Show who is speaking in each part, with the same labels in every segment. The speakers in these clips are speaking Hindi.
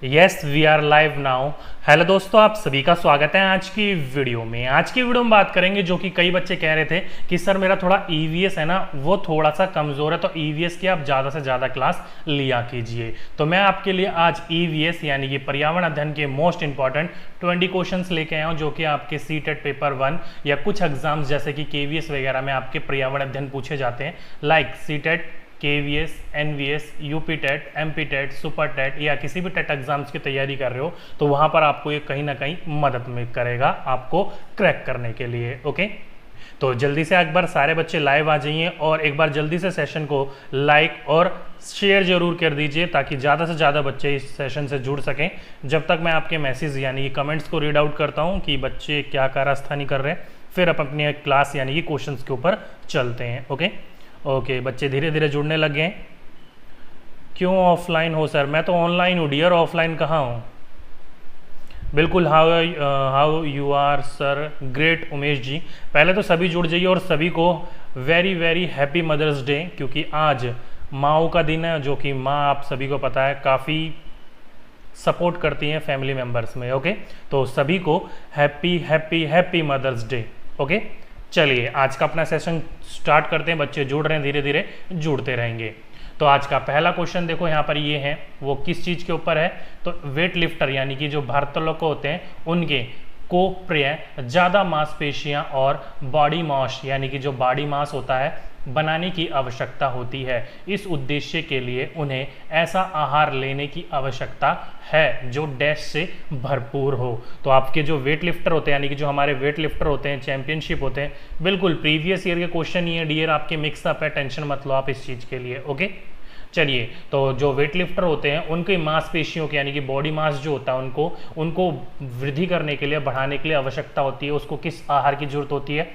Speaker 1: Yes we are live now. Hello दोस्तों, आप सभी का स्वागत है आज की वीडियो में। आज की वीडियो में बात करेंगे जो कि कई बच्चे कह रहे थे कि सर मेरा थोड़ा ईवीएस है ना वो थोड़ा सा कमज़ोर है, तो ईवीएस की आप ज़्यादा से ज़्यादा क्लास लिया कीजिए। तो मैं आपके लिए आज ईवीएस यानी कि पर्यावरण अध्ययन के मोस्ट इंपॉर्टेंट 20 क्वेश्चंस लेके आया हूँ जो कि आपके सीटेट पेपर 1 या कुछ एग्जाम्स जैसे कि केवीएस वगैरह में आपके पर्यावरण अध्ययन पूछे जाते हैं। Like CTET, KVS, NVS, UP TET, MP TET, super TET या किसी भी टेट एग्जाम्स की तैयारी कर रहे हो तो वहां पर आपको ये कहीं ना कहीं मदद में करेगा आपको क्रैक करने के लिए। ओके, तो जल्दी से एक बार सारे बच्चे लाइव आ जाइए और एक बार जल्दी से सेशन को लाइक और शेयर जरूर कर दीजिए ताकि ज़्यादा से ज़्यादा बच्चे इस सेशन से जुड़ सकें। जब तक मैं आपके मैसेज यानी कि कमेंट्स को रीड आउट करता हूँ कि बच्चे क्या कारस्तानी कर रहे हैं, फिर आप अपनी क्लास यानी कि क्वेश्चंस के ऊपर चलते हैं। ओके, बच्चे धीरे धीरे जुड़ने लगे हैं। क्यों ऑफलाइन हो सर? मैं तो ऑनलाइन हूँ डियर, ऑफलाइन कहाँ हूँ। बिल्कुल, how you are sir? Great Umesh ji. पहले तो सभी जुड़ जाइए और सभी को very very happy mother's Day, क्योंकि आज माँओं का दिन है जो कि माँ आप सभी को पता है काफ़ी सपोर्ट करती हैं फैमिली मेम्बर्स में। ओके, तो सभी को happy happy happy mother's day. Okay, चलिए आज का अपना सेशन स्टार्ट करते हैं। बच्चे जुड़ रहे हैं, धीरे धीरे जुड़ते रहेंगे। तो आज का पहला क्वेश्चन देखो यहाँ पर ये है, वो किस चीज़ के ऊपर है? तो वेट लिफ्टर यानी कि जो भारोत्तोलक होते हैं उनके को प्रिय ज़्यादा मांसपेशियाँ और बॉडी मास यानी कि जो बॉडी मास होता है बनाने की आवश्यकता होती है। इस उद्देश्य के लिए उन्हें ऐसा आहार लेने की आवश्यकता है जो डैश से भरपूर हो। तो आपके जो वेट लिफ्टर होते हैं यानी कि जो हमारे वेट लिफ्टर होते हैं, चैंपियनशिप होते हैं, बिल्कुल प्रीवियस ईयर के क्वेश्चन ही है डियर, आपके मिक्सअप है, टेंशन मत लो आप इस चीज़ के लिए। ओके, चलिए, तो जो वेट लिफ्टर होते हैं उनकी मांसपेशियों की यानी कि बॉडी मास जो होता है उनको वृद्धि करने के लिए, बढ़ाने के लिए आवश्यकता होती है। उसको किस आहार की जरूरत होती है?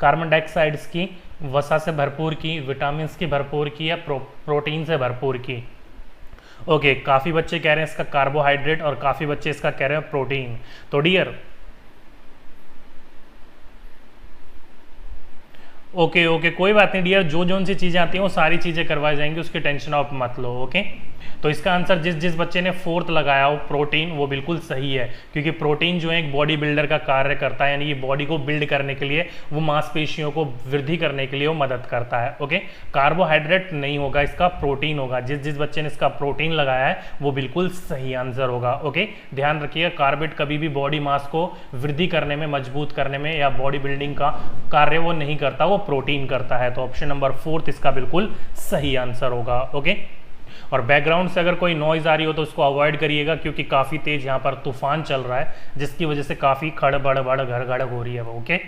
Speaker 1: कार्बन डाइऑक्साइड्स की, वसा से भरपूर की, विटामिन की भरपूर की या प्रोटीन से भरपूर की। ओके, काफ़ी बच्चे कह रहे हैं इसका कार्बोहाइड्रेट और काफ़ी बच्चे इसका कह रहे हैं प्रोटीन। तो डियर ओके, कोई बात नहीं डियर, जो सी चीज़ें आती हैं वो सारी चीज़ें करवाई जाएंगी, उसकी टेंशन आप मत लो। ओके, तो इसका आंसर जिस बच्चे ने फोर्थ लगाया हो प्रोटीन, वो बिल्कुल सही है, क्योंकि प्रोटीन जो है एक बॉडी बिल्डर का कार्य करता है, यानी कि बॉडी को बिल्ड करने के लिए, वो मांसपेशियों को वृद्धि करने के लिए वो मदद करता है। ओके, कार्बोहाइड्रेट नहीं होगा, इसका प्रोटीन होगा। जिस बच्चे ने इसका प्रोटीन लगाया है वो बिल्कुल सही आंसर होगा। ओके, ध्यान रखिएगा, कार्बेट कभी भी बॉडी मास को वृद्धि करने में, मजबूत करने में या बॉडी बिल्डिंग का कार्य वो नहीं करता, वो प्रोटीन करता है। तो ऑप्शन नंबर 4 इसका बिल्कुल सही आंसर होगा। ओके, और बैकग्राउंड से अगर कोई नॉइज आ रही हो तो उसको अवॉइड करिएगा, क्योंकि काफ़ी तेज यहाँ पर तूफान चल रहा है जिसकी वजह से काफ़ी खड़बड़ बड़ गड़गड़ हो रही है। ओके,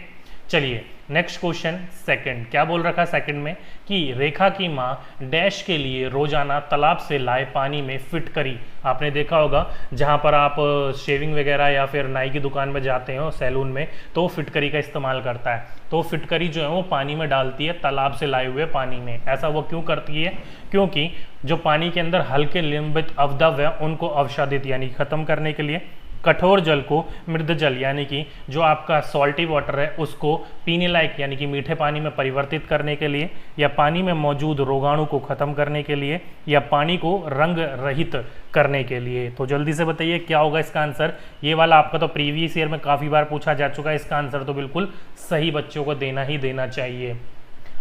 Speaker 1: चलिए नेक्स्ट क्वेश्चन सेकंड। क्या बोल रखा है सेकंड में कि रेखा की माँ डैश के लिए रोजाना तालाब से लाए पानी में फिटकरी, आपने देखा होगा जहाँ पर आप शेविंग वगैरह या फिर नाई की दुकान में जाते हो, सैलून में, तो फिटकरी का इस्तेमाल करता है। तो फिटकरी जो है वो पानी में डालती है, तालाब से लाए हुए पानी में। ऐसा वो क्यों करती है? क्योंकि जो पानी के अंदर हल्के निलंबित अवयव है उनको अवसादित यानी खत्म करने के लिए, कठोर जल को मृद जल यानी कि जो आपका सॉल्टी वाटर है उसको पीने लायक यानी कि मीठे पानी में परिवर्तित करने के लिए, या पानी में मौजूद रोगाणु को खत्म करने के लिए, या पानी को रंग रहित करने के लिए। तो जल्दी से बताइए क्या होगा इसका आंसर। ये वाला आपका तो प्रीवियस ईयर में काफ़ी बार पूछा जा चुका है, इसका आंसर तो बिल्कुल सही बच्चों को देना ही देना चाहिए।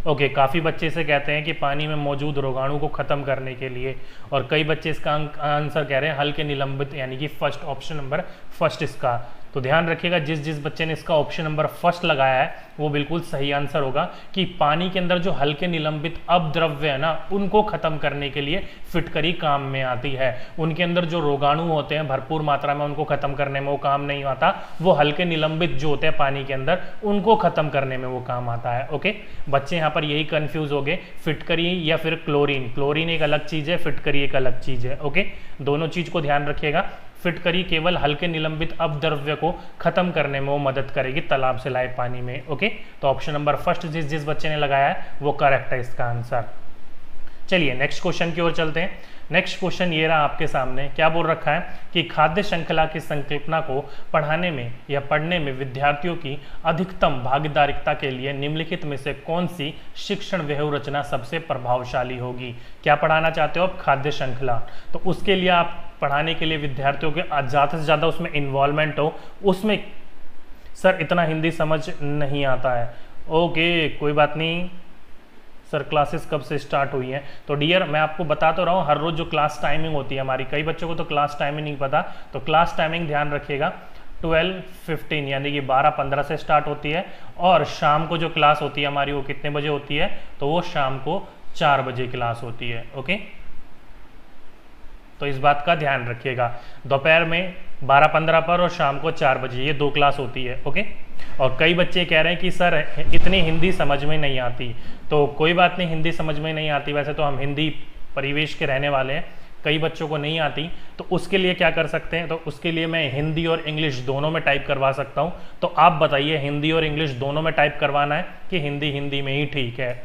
Speaker 1: ओके, काफ़ी बच्चे इसे कहते हैं कि पानी में मौजूद रोगाणु को खत्म करने के लिए, और कई बच्चे इसका आंसर कह रहे हैं हल्के निलंबित यानी कि फर्स्ट, ऑप्शन नंबर फर्स्ट इसका। तो ध्यान रखिएगा, जिस बच्चे ने इसका ऑप्शन नंबर फर्स्ट लगाया है वो बिल्कुल सही आंसर होगा कि पानी के अंदर जो हल्के निलंबित अपद्रव्य है ना उनको खत्म करने के लिए फिटकरी काम में आती है। उनके अंदर जो रोगाणु होते हैं भरपूर मात्रा में, उनको खत्म करने में वो काम नहीं आता, वो हल्के निलंबित जो होते हैं पानी के अंदर उनको खत्म करने में वो काम आता है। ओके, बच्चे यहाँ पर यही कंफ्यूज हो गए, फिटकरी या फिर क्लोरीन। क्लोरीन एक अलग चीज़ है, फिटकरी एक अलग चीज़ है। ओके, दोनों चीज़ को ध्यान रखिएगा। फिटकरी केवल हल्के निलंबित अपद्रव्य को खत्म करने में वो मदद करेगी तालाब से लाए पानी में। ओके, तो ऑप्शन नंबर फर्स्ट जिस बच्चे ने लगाया है वो करेक्ट है इसका आंसर। चलिए नेक्स्ट क्वेश्चन की ओर चलते हैं। नेक्स्ट क्वेश्चन ये रहा आपके सामने। क्या बोल रखा है कि खाद्य श्रृंखला की संकल्पना को पढ़ाने में या पढ़ने में विद्यार्थियों की अधिकतम भागीदारिता के लिए निम्नलिखित में से कौन सी शिक्षण व्यूह रचना सबसे प्रभावशाली होगी। क्या पढ़ाना चाहते हो आप? खाद्य श्रृंखला। तो उसके लिए आप पढ़ाने के लिए विद्यार्थियों के ज़्यादा से ज़्यादा उसमें इन्वॉल्वमेंट हो, उसमें सर इतना हिंदी समझ नहीं आता है। ओके कोई बात नहीं सर, क्लासेस कब से स्टार्ट हुई हैं? तो डियर मैं आपको बता तो रहा हूँ, हर रोज़ जो क्लास टाइमिंग होती है हमारी, कई बच्चों को तो क्लास टाइमिंग नहीं पता, तो क्लास टाइमिंग ध्यान रखिएगा 12:15 यानी कि 12:15 से स्टार्ट होती है, और शाम को जो क्लास होती है हमारी वो कितने बजे होती है? तो वो शाम को 4 बजे क्लास होती है। ओके, तो इस बात का ध्यान रखिएगा, दोपहर में 12:15 पर और शाम को 4 बजे ये 2 क्लास होती है। ओके, और कई बच्चे कह रहे हैं कि सर इतनी हिंदी समझ में नहीं आती, तो कोई बात नहीं, हिंदी समझ में नहीं आती, वैसे तो हम हिंदी परिवेश के रहने वाले हैं, कई बच्चों को नहीं आती, तो उसके लिए क्या कर सकते हैं? तो उसके लिए मैं हिंदी और इंग्लिश दोनों में टाइप करवा सकता हूं। तो आप बताइए, हिंदी और इंग्लिश दोनों में टाइप करवाना है कि हिंदी में ही ठीक है?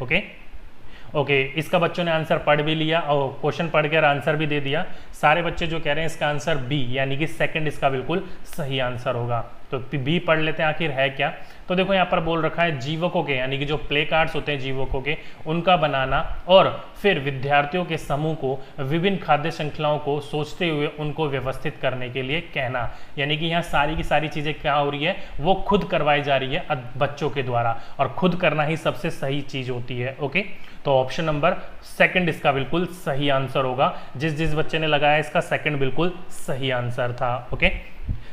Speaker 1: ओके, इसका बच्चों ने आंसर पढ़ भी लिया और क्वेश्चन पढ़ कर आंसर भी दे दिया। सारे बच्चे जो कह रहे हैं इसका आंसर बी यानी कि सेकंड इसका बिल्कुल सही आंसर होगा। तो बी पढ़ लेते हैं आखिर है क्या। तो देखो यहाँ पर बोल रखा है जीवकों के यानी कि जो प्ले कार्ड्स होते हैं जीवकों के, उनका बनाना और फिर विद्यार्थियों के समूह को विभिन्न खाद्य श्रृंखलाओं को सोचते हुए उनको व्यवस्थित करने के लिए कहना। यानी कि यहाँ सारी की सारी चीज़ें क्या हो रही है, वो खुद करवाई जा रही है बच्चों के द्वारा, और खुद करना ही सबसे सही चीज़ होती है। ओके, तो ऑप्शन नंबर सेकंड इसका बिल्कुल सही आंसर होगा। जिस बच्चे ने लगाया इसका सेकंड बिल्कुल सही आंसर था। ओके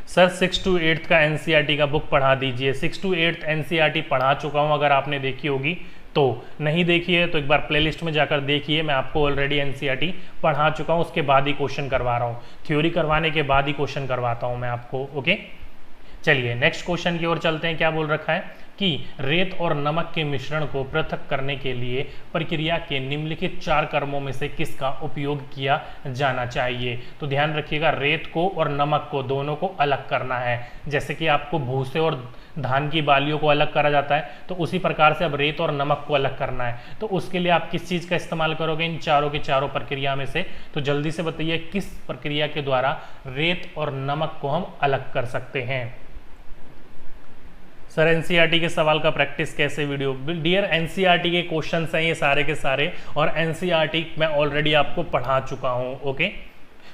Speaker 1: सर, 6 to 8 का एनसीईआरटी का बुक पढ़ा दीजिए। 6 to 8 एनसीईआरटी पढ़ा चुका हूं, अगर आपने देखी होगी तो। नहीं देखी है तो एक बार प्लेलिस्ट में जाकर देखिए, मैं आपको ऑलरेडी एनसीईआरटी पढ़ा चुका हूं, उसके बाद ही क्वेश्चन करवा रहा हूं, थ्योरी करवाने के बाद ही क्वेश्चन करवाता हूं मैं आपको। ओके, चलिए नेक्स्ट क्वेश्चन की ओर चलते हैं। क्या बोल रखा है कि रेत और नमक के मिश्रण को पृथक करने के लिए प्रक्रिया के निम्नलिखित 4 कर्मों में से किसका उपयोग किया जाना चाहिए? तो ध्यान रखिएगा, रेत को और नमक को दोनों को अलग करना है। जैसे कि आपको भूसे और धान की बालियों को अलग करा जाता है, तो उसी प्रकार से अब रेत और नमक को अलग करना है। तो उसके लिए आप किस चीज़ का इस्तेमाल करोगे इन चारों की चारों प्रक्रिया में से? तो जल्दी से बताइए किस प्रक्रिया के द्वारा रेत और नमक को हम अलग कर सकते हैं? सर एनसीईआरटी के सवाल का प्रैक्टिस कैसे वीडियो? डियर एनसीईआरटी के क्वेश्चंस हैं ये सारे के सारे, और एनसीईआरटी मैं ऑलरेडी आपको पढ़ा चुका हूं।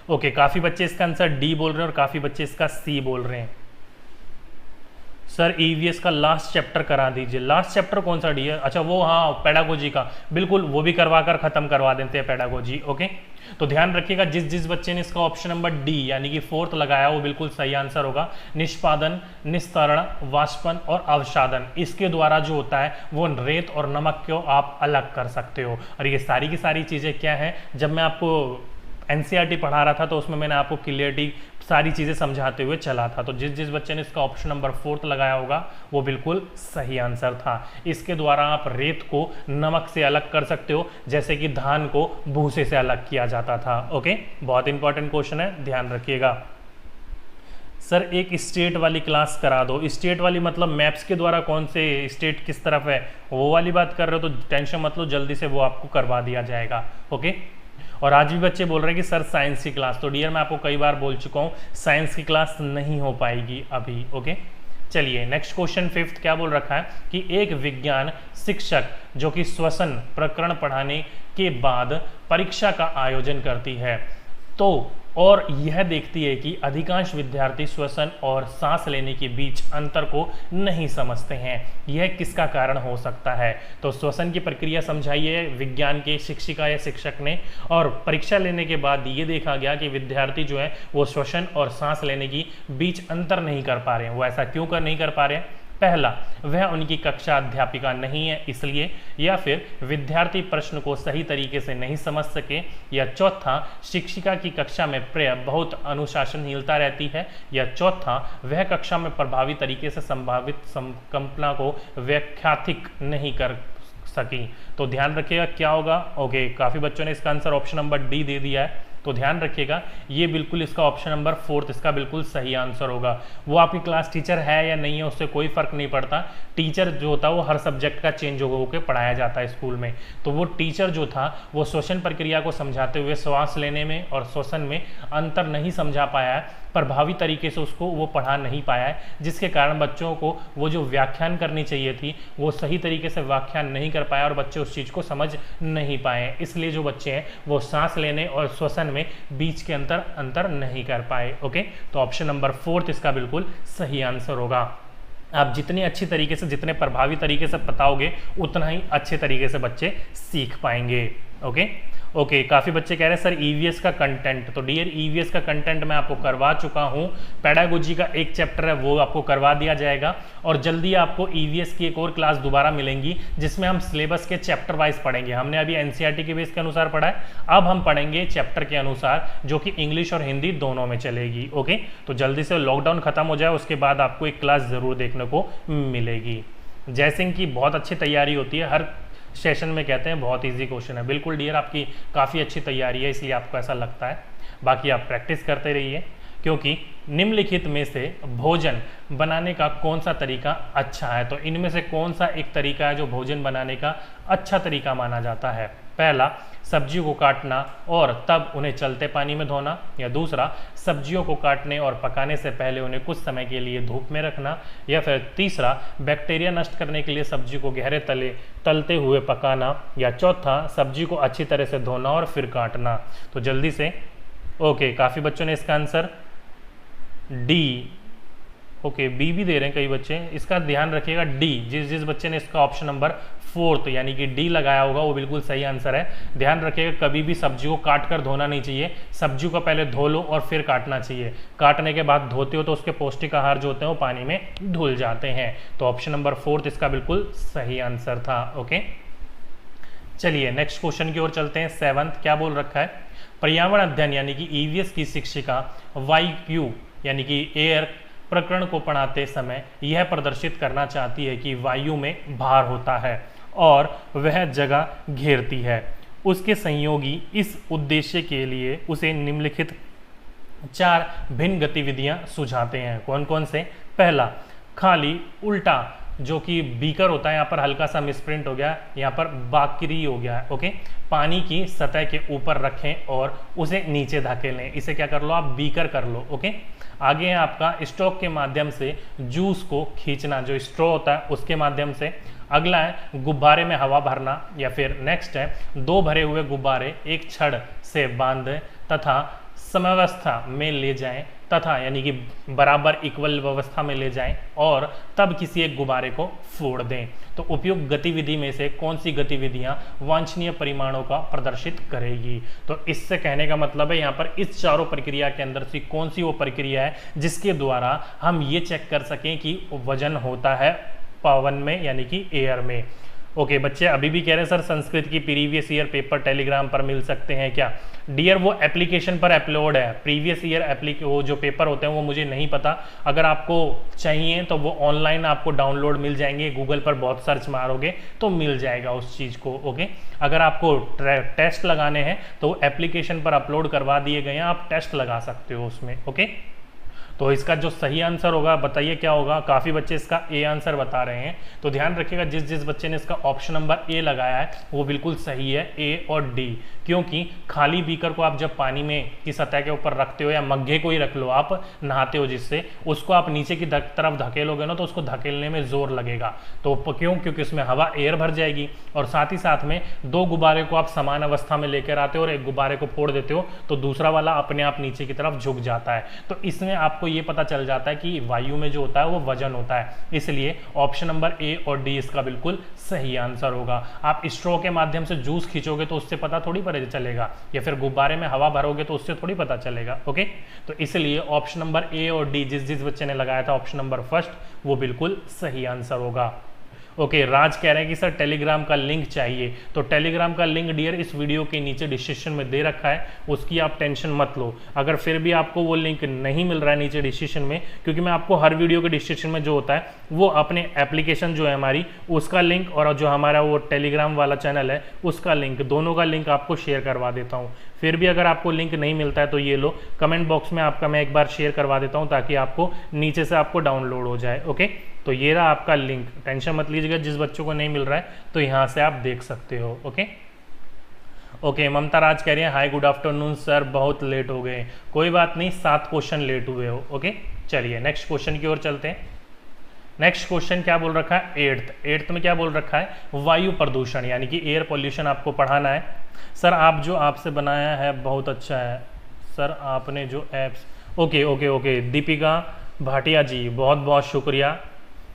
Speaker 1: ओके, काफ़ी बच्चे इसका आंसर डी बोल रहे हैं और काफ़ी बच्चे इसका सी बोल रहे हैं। सर ईवीएस का लास्ट चैप्टर करा दीजिए। लास्ट चैप्टर कौन सा डियर? अच्छा वो, हाँ पेडागोजी का, बिल्कुल वो भी करवा कर खत्म करवा देते हैं पेडागोजी। ओके, तो ध्यान रखिएगा जिस बच्चे ने इसका ऑप्शन नंबर डी यानी कि 4th लगाया वो बिल्कुल सही आंसर होगा। निष्पादन, निस्तारण, वाष्पन और अवसादन, इसके द्वारा जो होता है वो रेत और नमक को आप अलग कर सकते हो। और ये सारी की सारी चीज़ें क्या है, जब मैं आपको एनसीईआरटी पढ़ा रहा था तो उसमें मैंने आपको क्लियरिटी सारी चीज़ें समझाते हुए चला था। तो जिस बच्चे ने इसका ऑप्शन नंबर 4th लगाया होगा वो बिल्कुल सही आंसर था। इसके द्वारा आप रेत को नमक से अलग कर सकते हो, जैसे कि धान को भूसे से अलग किया जाता था। ओके, बहुत इंपॉर्टेंट क्वेश्चन है, ध्यान रखिएगा। सर एक स्टेट वाली क्लास करा दो। स्टेट वाली मतलब मैप्स के द्वारा कौन से स्टेट किस तरफ है वो वाली बात कर रहे हो, तो टेंशन मत लो, जल्दी से वो आपको करवा दिया जाएगा। ओके, और आज भी बच्चे बोल रहे हैं कि सर साइंस की क्लास, तो डियर मैं आपको कई बार बोल चुका हूँ साइंस की क्लास नहीं हो पाएगी अभी। ओके, चलिए नेक्स्ट क्वेश्चन 5th क्या बोल रखा है कि एक विज्ञान शिक्षक जो कि श्वसन प्रकरण पढ़ाने के बाद परीक्षा का आयोजन करती है तो और यह देखती है कि अधिकांश विद्यार्थी श्वसन और सांस लेने के बीच अंतर को नहीं समझते हैं, यह किसका कारण हो सकता है? तो श्वसन की प्रक्रिया समझाइए विज्ञान के शिक्षिका या शिक्षक ने, और परीक्षा लेने के बाद ये देखा गया कि विद्यार्थी जो है वो श्वसन और सांस लेने की बीच अंतर नहीं कर पा रहे हैं। वो ऐसा क्यों नहीं कर पा रहे हैं? पहला, वह उनकी कक्षा अध्यापिका नहीं है इसलिए, या फिर विद्यार्थी प्रश्न को सही तरीके से नहीं समझ सके, या चौथा शिक्षिका की कक्षा में बहुत अनुशासनहीनता रहती है, या चौथा वह कक्षा में प्रभावी तरीके से संभावित संकल्पना को व्याख्यातिक नहीं कर सकी। तो ध्यान रखिएगा क्या होगा। ओके, काफ़ी बच्चों ने इसका आंसर ऑप्शन नंबर डी दे दिया है, तो ध्यान रखिएगा ये बिल्कुल इसका ऑप्शन नंबर 4th इसका बिल्कुल सही आंसर होगा। वो आपकी क्लास टीचर है या नहीं है उससे कोई फर्क नहीं पड़ता। टीचर जो होता है वो हर सब्जेक्ट का चेंज होकर पढ़ाया जाता है स्कूल में, तो वो टीचर जो था वो श्वसन प्रक्रिया को समझाते हुए श्वास लेने में और श्वसन में अंतर नहीं समझा पाया है, प्रभावी तरीके से उसको वो पढ़ा नहीं पाया है, जिसके कारण बच्चों को वो जो व्याख्यान करनी चाहिए थी वो सही तरीके से व्याख्यान नहीं कर पाया और बच्चे उस चीज़ को समझ नहीं पाए। इसलिए जो बच्चे हैं वो सांस लेने और श्वसन में बीच के अंतर नहीं कर पाए। ओके, तो ऑप्शन नंबर 4 इसका बिल्कुल सही आंसर होगा। आप जितनी अच्छी तरीके से, जितने प्रभावी तरीके से बताओगे उतना ही अच्छे तरीके से बच्चे सीख पाएंगे। ओके, काफ़ी बच्चे कह रहे हैं सर ईवीएस का कंटेंट, तो डियर ईवीएस का कंटेंट मैं आपको करवा चुका हूँ। पेडागोजी का एक चैप्टर है वो आपको करवा दिया जाएगा और जल्दी आपको ईवीएस की एक और क्लास दोबारा मिलेंगी जिसमें हम सिलेबस के चैप्टर वाइज पढ़ेंगे। हमने अभी एनसीईआरटी के बेस के अनुसार पढ़ा है, अब हम पढ़ेंगे चैप्टर के अनुसार, जो कि इंग्लिश और हिंदी दोनों में चलेगी। ओके, तो जल्दी से लॉकडाउन खत्म हो जाए उसके बाद आपको एक क्लास ज़रूर देखने को मिलेगी। जयसिंह की बहुत अच्छी तैयारी होती है, हर सेशन में कहते हैं बहुत इजी क्वेश्चन है। बिल्कुल डियर, आपकी काफ़ी अच्छी तैयारी है इसलिए आपको ऐसा लगता है। बाकी आप प्रैक्टिस करते रहिए, क्योंकि निम्नलिखित में से भोजन बनाने का कौन सा तरीका अच्छा है। तो इनमें से कौन सा एक तरीका है जो भोजन बनाने का अच्छा तरीका माना जाता है। पहला, सब्जियों को काटना और तब उन्हें चलते पानी में धोना, या दूसरा, सब्जियों को काटने और पकाने से पहले उन्हें कुछ समय के लिए धूप में रखना, या फिर तीसरा, बैक्टीरिया नष्ट करने के लिए सब्जी को गहरे तलते हुए पकाना, या चौथा, सब्जी को अच्छी तरह से धोना और फिर काटना। तो जल्दी से, ओके, काफ़ी बच्चों ने इसका आंसर डी, ओके, बी भी दे रहे हैं कई बच्चे। इसका ध्यान रखिएगा, डी, जिस बच्चे ने इसका ऑप्शन नंबर 4 यानी कि डी लगाया होगा वो बिल्कुल सही आंसर है। ध्यान रखिएगा, कभी भी सब्जी को काट कर धोना नहीं चाहिए, सब्जी को पहले धो लो और फिर काटना चाहिए। काटने के बाद धोते हो तो उसके पौष्टिक आहार जो होते हैं वो पानी में धुल जाते हैं। तो ऑप्शन नंबर 4 इसका बिल्कुल सही आंसर था। ओके, चलिए नेक्स्ट क्वेश्चन की ओर चलते हैं। 7th क्या बोल रखा है, पर्यावरण अध्ययन यानी कि ईवीएस की शिक्षिका वायु यानी कि एयर प्रकरण को पढ़ाते समय यह प्रदर्शित करना चाहती है कि वायु में भार होता है और वह जगह घेरती है। उसके संयोगी इस उद्देश्य के लिए उसे निम्नलिखित 4 भिन्न गतिविधियां सुझाते हैं। कौन कौन से? पहला, खाली उल्टा, जो कि बीकर होता है, यहाँ पर हल्का सा मिसप्रिंट हो गया, यहाँ पर बाकरी हो गया है। ओके, पानी की सतह के ऊपर रखें और उसे नीचे धकेलें। इसे क्या कर लो आप, बीकर कर लो। ओके, आगे है आपका स्ट्रोक के माध्यम से जूस को खींचना, जो स्ट्रो होता है उसके माध्यम से। अगला है गुब्बारे में हवा भरना, या फिर नेक्स्ट है 2 भरे हुए गुब्बारे एक छड़ से बांध तथा समवस्था में ले जाएं, तथा यानी कि बराबर इक्वल व्यवस्था में ले जाएं और तब किसी एक गुब्बारे को फोड़ दें। तो उपयुक्त गतिविधि में से कौन सी गतिविधियां वांछनीय परिमाणों का प्रदर्शित करेगी? तो इससे कहने का मतलब है यहाँ पर इस चारों प्रक्रिया के अंदर से कौन सी वो प्रक्रिया है जिसके द्वारा हम ये चेक कर सकें कि वजन होता है पवन में यानी कि एयर में। ओके, बच्चे अभी भी कह रहे हैं सर संस्कृत की प्रीवियस ईयर पेपर टेलीग्राम पर मिल सकते हैं क्या? डियर, वो एप्लीकेशन पर अपलोड है। प्रीवियस ईयर वो जो पेपर होते हैं वो मुझे नहीं पता, अगर आपको चाहिए तो वो ऑनलाइन आपको डाउनलोड मिल जाएंगे। गूगल पर बहुत सर्च मारोगे तो मिल जाएगा उस चीज़ को। ओके, अगर आपको टेस्ट लगाने हैं तो एप्लीकेशन पर अपलोड करवा दिए गए हैं, आप टेस्ट लगा सकते हो उसमें। ओके, तो इसका जो सही आंसर होगा बताइए क्या होगा? काफ़ी बच्चे इसका ए आंसर बता रहे हैं, तो ध्यान रखिएगा जिस बच्चे ने इसका ऑप्शन नंबर ए लगाया है वो बिल्कुल सही है, ए और डी। क्योंकि खाली बीकर को आप जब पानी में की सतह के ऊपर रखते हो, या मग्घे को ही रख लो, आप नहाते हो जिससे, उसको आप नीचे की तरफ धकेलोगे ना तो उसको धकेलने में जोर लगेगा। तो क्यों? क्योंकि उसमें हवा एयर भर जाएगी और साथ ही साथ में 2 गुब्बारे को आप समान अवस्था में लेकर आते हो और एक गुब्बारे को फोड़ देते हो तो दूसरा वाला अपने आप नीचे की तरफ झुक जाता है। तो इसमें आपको ये पता चल जाता है कि वायु में जो होता है वो वजन होता है। इसलिए ऑप्शन नंबर ए और डी इसका बिल्कुल सही आंसर होगा। आप स्ट्रो के माध्यम से जूस खींचोगे तो उससे पता थोड़ी चलेगा, या फिर गुब्बारे में हवा भरोगे तो उससे थोड़ी पता चलेगा। ओके, तो इसलिए ऑप्शन नंबर ए और डी जिस बच्चे ने लगाया था ऑप्शन नंबर फर्स्ट वो बिल्कुल सही आंसर होगा। ओके, राज कह रहे हैं कि सर टेलीग्राम का लिंक चाहिए। तो टेलीग्राम का लिंक डियर इस वीडियो के नीचे डिस्क्रिप्शन में दे रखा है, उसकी आप टेंशन मत लो। अगर फिर भी आपको वो लिंक नहीं मिल रहा है नीचे डिस्क्रिप्शन में, क्योंकि मैं आपको हर वीडियो के डिस्क्रिप्शन में जो होता है वो अपने एप्लीकेशन जो है हमारी उसका लिंक और जो हमारा वो टेलीग्राम वाला चैनल है उसका लिंक, दोनों का लिंक आपको शेयर करवा देता हूँ। फिर भी अगर आपको लिंक नहीं मिलता है तो ये लो, कमेंट बॉक्स में आपका मैं एक बार शेयर करवा देता हूँ ताकि आपको नीचे से आपको डाउनलोड हो जाए। ओके, तो ये रहा आपका लिंक, टेंशन मत लीजिएगा, जिस बच्चों को नहीं मिल रहा है तो यहाँ से आप देख सकते हो। ओके, ओके, ममता राज कह रही है हाय गुड आफ्टरनून सर, बहुत लेट हो गए। कोई बात नहीं, 7 क्वेश्चन लेट हुए हो। ओके चलिए नेक्स्ट क्वेश्चन की ओर चलते हैं। नेक्स्ट क्वेश्चन क्या बोल रखा है, एट्थ में क्या बोल रखा है, वायु प्रदूषण यानी कि एयर पॉल्यूशन आपको पढ़ाना है। सर आप जो आपसे बनाया है बहुत अच्छा है सर, आपने जो apps, okay okay okay Deepika Bhatia ji बहुत बहुत शुक्रिया,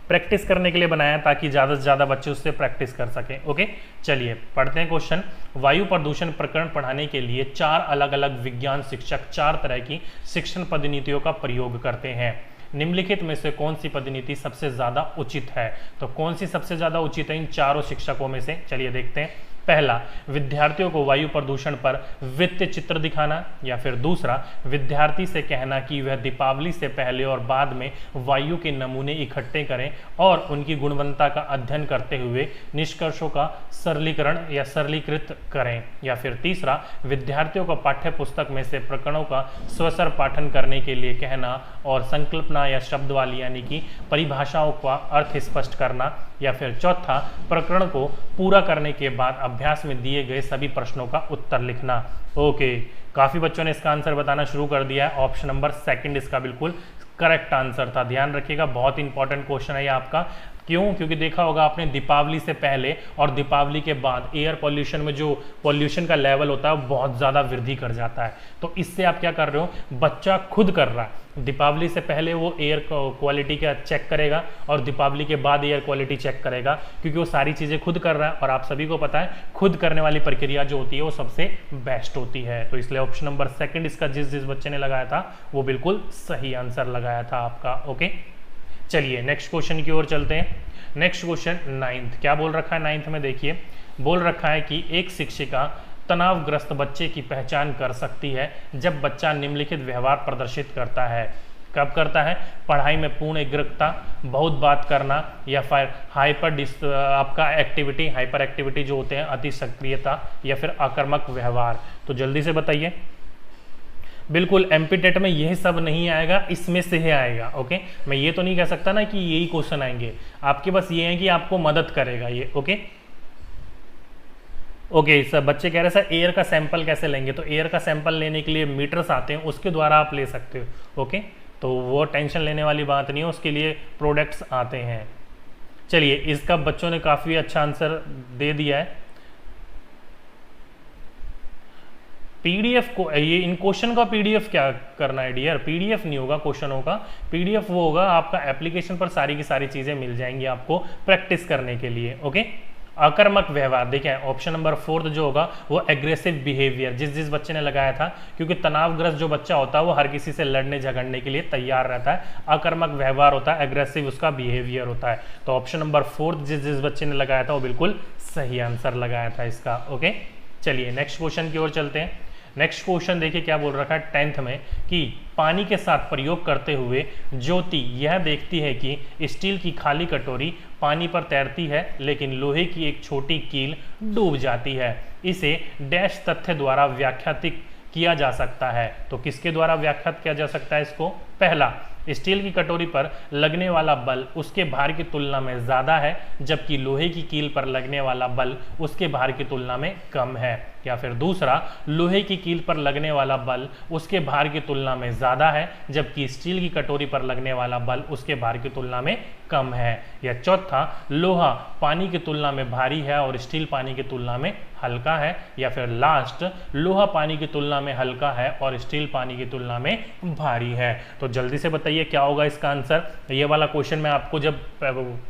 Speaker 1: प्रैक्टिस करने के लिए बनाया ताकि ज़्यादा से ज़्यादा बच्चे उससे प्रैक्टिस कर सकें। ओके चलिए पढ़ते हैं क्वेश्चन। वायु प्रदूषण प्रकरण पढ़ाने के लिए 4 अलग अलग विज्ञान शिक्षक 4 तरह की शिक्षण पद्धतियों का प्रयोग करते हैं। निम्नलिखित में से कौन सी पद्धति सबसे ज़्यादा उचित है? तो कौन सी सबसे ज़्यादा उचित है इन चारों शिक्षकों में से? चलिए देखते हैं। पहला, विद्यार्थियों को वायु प्रदूषण पर वृत्त चित्र दिखाना, या फिर दूसरा, विद्यार्थी से कहना कि वह दीपावली से पहले और बाद में वायु के नमूने इकट्ठे करें और उनकी गुणवत्ता का अध्ययन करते हुए निष्कर्षों का सरलीकरण या सरलीकृत करें, या फिर तीसरा, विद्यार्थियों को पाठ्य पुस्तक में से प्रकरणों का स्वसर पाठन करने के लिए कहना और संकल्पना या शब्दवाली यानी कि परिभाषाओं का अर्थ स्पष्ट करना, या फिर चौथा, प्रकरण को पूरा करने के बाद अभ्यास में दिए गए सभी प्रश्नों का उत्तर लिखना। ओके काफ़ी बच्चों ने इसका आंसर बताना शुरू कर दिया है। ऑप्शन नंबर सेकंड इसका बिल्कुल करेक्ट आंसर था। ध्यान रखिएगा, बहुत इंपॉर्टेंट क्वेश्चन है ये आपका। क्यों? क्योंकि देखा होगा आपने दीपावली से पहले और दीपावली के बाद एयर पॉल्यूशन में जो पॉल्यूशन का लेवल होता है वो बहुत ज़्यादा वृद्धि कर जाता है। तो इससे आप क्या कर रहे हो, बच्चा खुद कर रहा है। दीपावली से पहले वो एयर क्वालिटी का चेक करेगा और दीपावली के बाद एयर क्वालिटी चेक करेगा, क्योंकि वो सारी चीज़ें खुद कर रहा है और आप सभी को पता है खुद करने वाली प्रक्रिया जो होती है वो सबसे बेस्ट होती है। तो इसलिए ऑप्शन नंबर सेकंड इसका जिस बच्चे ने लगाया था वो बिल्कुल सही आंसर लगाया था आपका। ओके चलिए नेक्स्ट क्वेश्चन की ओर चलते हैं। नेक्स्ट क्वेश्चन 9th क्या बोल रखा है 9th में, देखिए बोल रखा है कि एक शिक्षिका तनावग्रस्त बच्चे की पहचान कर सकती है जब बच्चा निम्नलिखित व्यवहार प्रदर्शित करता है। कब करता है? पढ़ाई में पूर्ण एकाग्रता, बहुत बात करना, या फिर आपका एक्टिविटी, हाइपर एक्टिविटी जो होते हैं, अति सक्रियता, या फिर आक्रामक व्यवहार। तो जल्दी से बताइए। बिल्कुल एमपी टेट में यही सब नहीं आएगा, इसमें से ही आएगा। ओके मैं ये तो नहीं कह सकता ना कि यही क्वेश्चन आएंगे आपके, बस ये है कि आपको मदद करेगा ये। ओके सर बच्चे कह रहे हैं सर एयर का सैंपल कैसे लेंगे? तो एयर का सैंपल लेने के लिए मीटर्स आते हैं, उसके द्वारा आप ले सकते हो। ओके तो वो टेंशन लेने वाली बात नहीं है, उसके लिए प्रोडक्ट्स आते हैं। चलिए इसका बच्चों ने काफ़ी अच्छा आंसर दे दिया है। पीडीएफ को ये इन क्वेश्चन का पीडीएफ क्या करना है डियर? पीडीएफ नहीं होगा क्वेश्चनों का, पीडीएफ वो होगा आपका एप्लीकेशन पर सारी की सारी चीजें मिल जाएंगी आपको प्रैक्टिस करने के लिए। ओके आक्रामक व्यवहार, देखिए ऑप्शन नंबर 4 जो होगा वो एग्रेसिव बिहेवियर, जिस बच्चे ने लगाया था, क्योंकि तनावग्रस्त जो बच्चा होता है वो हर किसी से लड़ने झगड़ने के लिए तैयार रहता है। आक्रामक व्यवहार होता है, एग्रेसिव उसका बिहेवियर होता है। तो ऑप्शन नंबर 4 जिस बच्चे ने लगाया था वो बिल्कुल सही आंसर लगाया था इसका। ओके चलिए नेक्स्ट क्वेश्चन की ओर चलते हैं। नेक्स्ट क्वेश्चन देखिए क्या बोल रखा है 10th में कि पानी के साथ प्रयोग करते हुए ज्योति यह देखती है कि स्टील की खाली कटोरी पानी पर तैरती है लेकिन लोहे की एक छोटी कील डूब जाती है। इसे डैश तथ्य द्वारा व्याख्यात किया जा सकता है। तो किसके द्वारा व्याख्यात किया जा सकता है इसको? पहला, स्टील की कटोरी पर लगने वाला बल उसके भार की तुलना में ज़्यादा है जबकि लोहे की कील पर लगने वाला बल उसके भार की तुलना में कम है। या फिर दूसरा, लोहे की कील पर लगने वाला बल उसके भार की तुलना में ज़्यादा है जबकि स्टील की कटोरी पर लगने वाला बल उसके भार की तुलना में कम है। या चौथा, लोहा पानी की तुलना में भारी है और स्टील पानी की तुलना में हल्का है। या फिर लास्ट, लोहा पानी की तुलना में हल्का है और स्टील पानी की तुलना में भारी है। तो जल्दी से बताइए क्या होगा इसका आंसर। ये वाला क्वेश्चन मैं आपको जब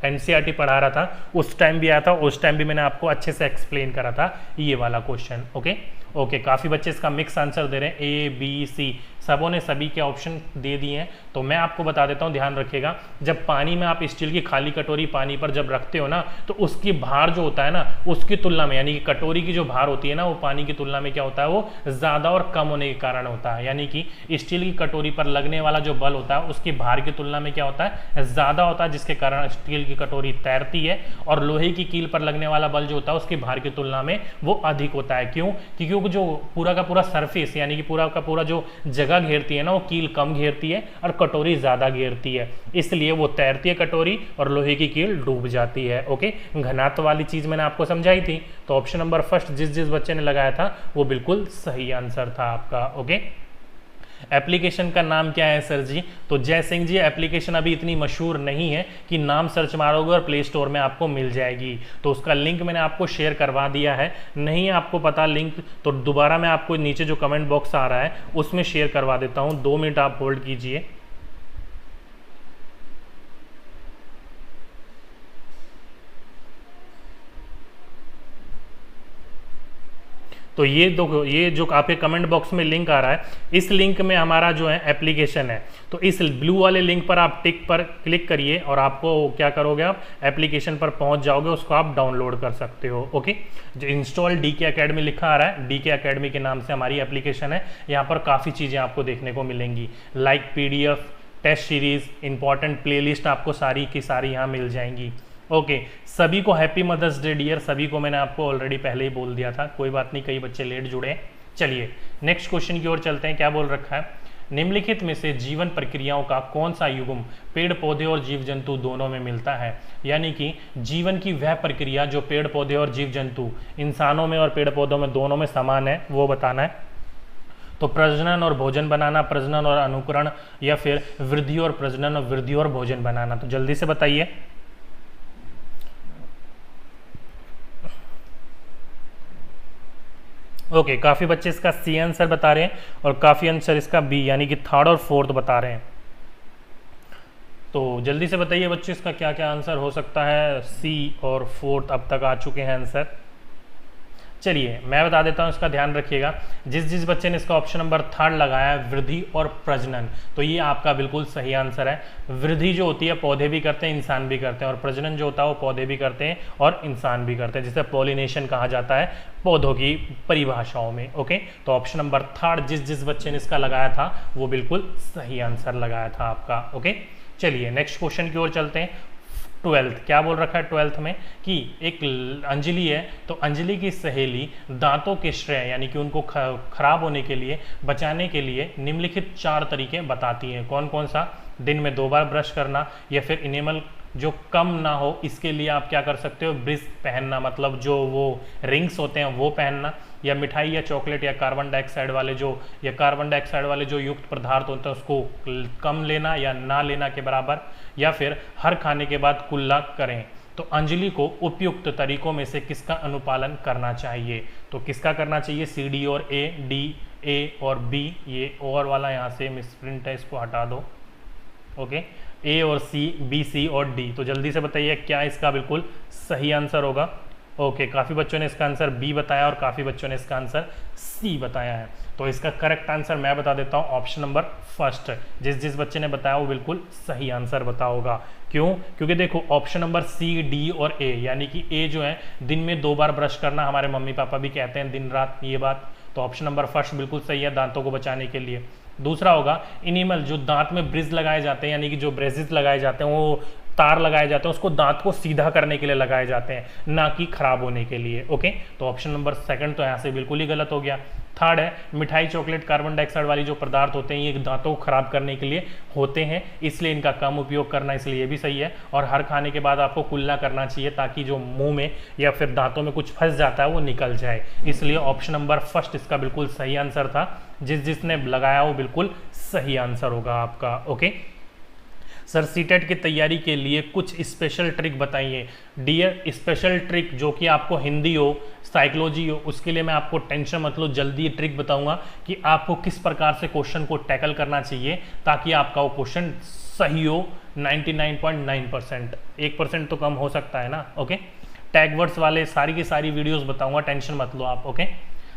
Speaker 1: एनसीईआरटी पढ़ा रहा था उस टाइम भी आया था, उस टाइम भी मैंने आपको अच्छे से एक्सप्लेन करा था ये वाला क्वेश्चन। ओके काफ़ी बच्चे इसका मिक्स आंसर दे रहे हैं, ए बी सी सबों ने सभी के ऑप्शन दे दिए हैं। तो मैं आपको बता देता हूं, ध्यान रखिएगा, जब पानी में आप स्टील की खाली कटोरी पानी पर जब रखते हो ना तो उसकी भार जो होता है ना उसकी तुलना में, यानी कि कटोरी की जो भार होती है ना वो पानी की तुलना में क्या होता है, वो ज़्यादा और कम होने के कारण होता है। यानी कि स्टील की कटोरी पर लगने वाला जो बल होता है उसकी भार की तुलना में क्या होता है, ज़्यादा होता है, जिसके कारण स्टील की कटोरी तैरती है। और लोहे की कील पर लगने वाला बल जो होता है उसकी भार की तुलना में वो अधिक होता है। क्यों? क्योंकि जो पूरा का पूरा सरफेस यानी कि पूरा का पूरा जो जगह जगह घेरती है ना, वो कील कम घेरती है और कटोरी ज़्यादा घेरती है, इसलिए वो तैरती है कटोरी और लोहे की कील डूब जाती है। ओके, घनत्व वाली चीज़ मैंने आपको समझाई थी, तो ऑप्शन नंबर फर्स्ट जिस जिस बच्चे ने लगाया था वो बिल्कुल सही आंसर था आपका। ओके, एप्लीकेशन का नाम क्या है सर जी? तो जय सिंह जी, एप्लीकेशन अभी इतनी मशहूर नहीं है कि नाम सर्च मारोगे और प्ले स्टोर में आपको मिल जाएगी, तो उसका लिंक मैंने आपको शेयर करवा दिया है। नहीं आपको पता लिंक, तो दोबारा मैं आपको नीचे जो कमेंट बॉक्स आ रहा है उसमें शेयर करवा देता हूँ, 2 मिनट आप होल्ड कीजिए। तो ये जो आपके कमेंट बॉक्स में लिंक आ रहा है, इस लिंक में हमारा जो है एप्लीकेशन है, तो इस ब्लू वाले लिंक पर आप टिक पर क्लिक करिए और आपको क्या करोगे, आप एप्लीकेशन पर पहुंच जाओगे, उसको आप डाउनलोड कर सकते हो। ओके, जो इंस्टॉल डीके एकेडमी लिखा आ रहा है, डीके एकेडमी के नाम से हमारी एप्लीकेशन है। यहाँ पर काफ़ी चीज़ें आपको देखने को मिलेंगी, like PDF, test series, important playlist आपको सारी की सारी यहाँ मिल जाएंगी। ओके, सभी को हैप्पी मदर्स डे डियर, सभी को मैंने आपको ऑलरेडी पहले ही बोल दिया था, कोई बात नहीं, कई बच्चे लेट जुड़े हैं। चलिए नेक्स्ट क्वेश्चन की ओर चलते हैं। क्या बोल रखा है, निम्नलिखित में से जीवन प्रक्रियाओं का कौन सा युग्म पेड़ पौधे और जीव जंतु दोनों में मिलता है? यानी कि जीवन की वह प्रक्रिया जो पेड़ पौधे और जीव जंतु, इंसानों में और पेड़ पौधों में दोनों में समान है, वो बताना है। तो प्रजनन और भोजन बनाना, प्रजनन और अनुकरण, या फिर वृद्धि और प्रजनन और वृद्धि और भोजन बनाना? तो जल्दी से बताइए। ओके, काफ़ी बच्चे इसका सी आंसर बता रहे हैं और काफ़ी आंसर इसका बी यानी कि थर्ड और फोर्थ बता रहे हैं। तो जल्दी से बताइए बच्चे इसका क्या क्या आंसर हो सकता है। सी और फोर्थ अब तक आ चुके हैं आंसर। चलिए मैं बता देता हूँ, इसका ध्यान रखिएगा। जिस जिस बच्चे ने इसका ऑप्शन नंबर थर्ड लगाया है, वृद्धि और प्रजनन, तो ये आपका बिल्कुल सही आंसर है। वृद्धि जो होती है पौधे भी करते हैं, इंसान भी करते हैं, और प्रजनन जो होता है वो पौधे भी करते हैं और इंसान भी करते हैं, जिसे पॉलिनेशन कहा जाता है पौधों की परिभाषाओं में। ओके, तो ऑप्शन नंबर थर्ड जिस जिस बच्चे ने इसका लगाया था वो बिल्कुल सही आंसर लगाया था आपका। ओके, चलिए नेक्स्ट क्वेश्चन की ओर चलते हैं। 12th क्या बोल रखा है 12th में कि एक अंजलि है, तो अंजलि की सहेली दांतों के श्रेय यानी कि उनको खराब होने के लिए बचाने के लिए निम्नलिखित 4 तरीके बताती हैं। कौन कौन सा? दिन में 2 बार ब्रश करना, या फिर इनेमल जो कम ना हो इसके लिए आप क्या कर सकते हो, ब्रिज पहनना, मतलब जो वो रिंग्स होते हैं वो पहनना, या मिठाई या चॉकलेट या कार्बन डाइऑक्साइड वाले जो युक्त पदार्थ होते हैं उसको कम लेना या ना लेना के बराबर, या फिर हर खाने के बाद कुल्ला करें। तो अंजलि को उपयुक्त तरीकों में से किसका अनुपालन करना चाहिए? तो किसका करना चाहिए? सी, डी और ए, डी, ए और बी। ये और वाला यहाँ से मिसप्रिंट है, इसको हटा दो। ओके, ए और सी, बी, सी और डी। तो जल्दी से बताइए क्या इसका बिल्कुल सही आंसर होगा। ओके, काफ़ी बच्चों ने इसका आंसर बी बताया और काफ़ी बच्चों ने इसका आंसर सी बताया है। तो इसका करेक्ट आंसर मैं बता देता हूँ, ऑप्शन नंबर फर्स्ट। जिस जिस बच्चे ने बताया वो बिल्कुल सही आंसर बता होगा। क्यों? क्योंकि देखो ऑप्शन नंबर सी, डी और ए, यानी कि ए जो है दिन में 2 बार ब्रश करना, हमारे मम्मी पापा भी कहते हैं दिन रात ये बात, तो ऑप्शन नंबर फर्स्ट बिल्कुल सही है, दांतों को बचाने के लिए। दूसरा होगा इनिमल, जो दांत में ब्रिज लगाए जाते हैं, यानी कि जो ब्रेजेस लगाए जाते हैं, वो तार लगाए जाते हैं, उसको दांत को सीधा करने के लिए लगाए जाते हैं, ना कि खराब होने के लिए। ओके, तो ऑप्शन नंबर सेकंड तो यहाँ से बिल्कुल ही गलत हो गया। थर्ड है मिठाई, चॉकलेट, कार्बन डाइऑक्साइड वाली जो पदार्थ होते हैं ये दांतों को खराब करने के लिए होते हैं, इसलिए इनका कम उपयोग करना, इसलिए ये भी सही है। और हर खाने के बाद आपको कुल्ला करना चाहिए ताकि जो मुंह में या फिर दांतों में कुछ फंस जाता है वो निकल जाए, इसलिए ऑप्शन नंबर फर्स्ट इसका बिल्कुल सही आंसर था। जिस जिसने लगाया वो बिल्कुल सही आंसर होगा आपका। ओके सर, सीटेट की तैयारी के लिए कुछ स्पेशल ट्रिक बताइए। डियर, स्पेशल ट्रिक जो कि आपको हिंदी हो, साइकोलॉजी हो, उसके लिए मैं आपको टेंशन मत लो, जल्दी ट्रिक बताऊंगा कि आपको किस प्रकार से क्वेश्चन को टैकल करना चाहिए ताकि आपका वो क्वेश्चन सही हो 99.9%। 1% तो कम हो सकता है ना। ओके, टैग वर्ड्स वाले सारी की सारी वीडियोस बताऊंगा, टेंशन मत लो आप। ओके,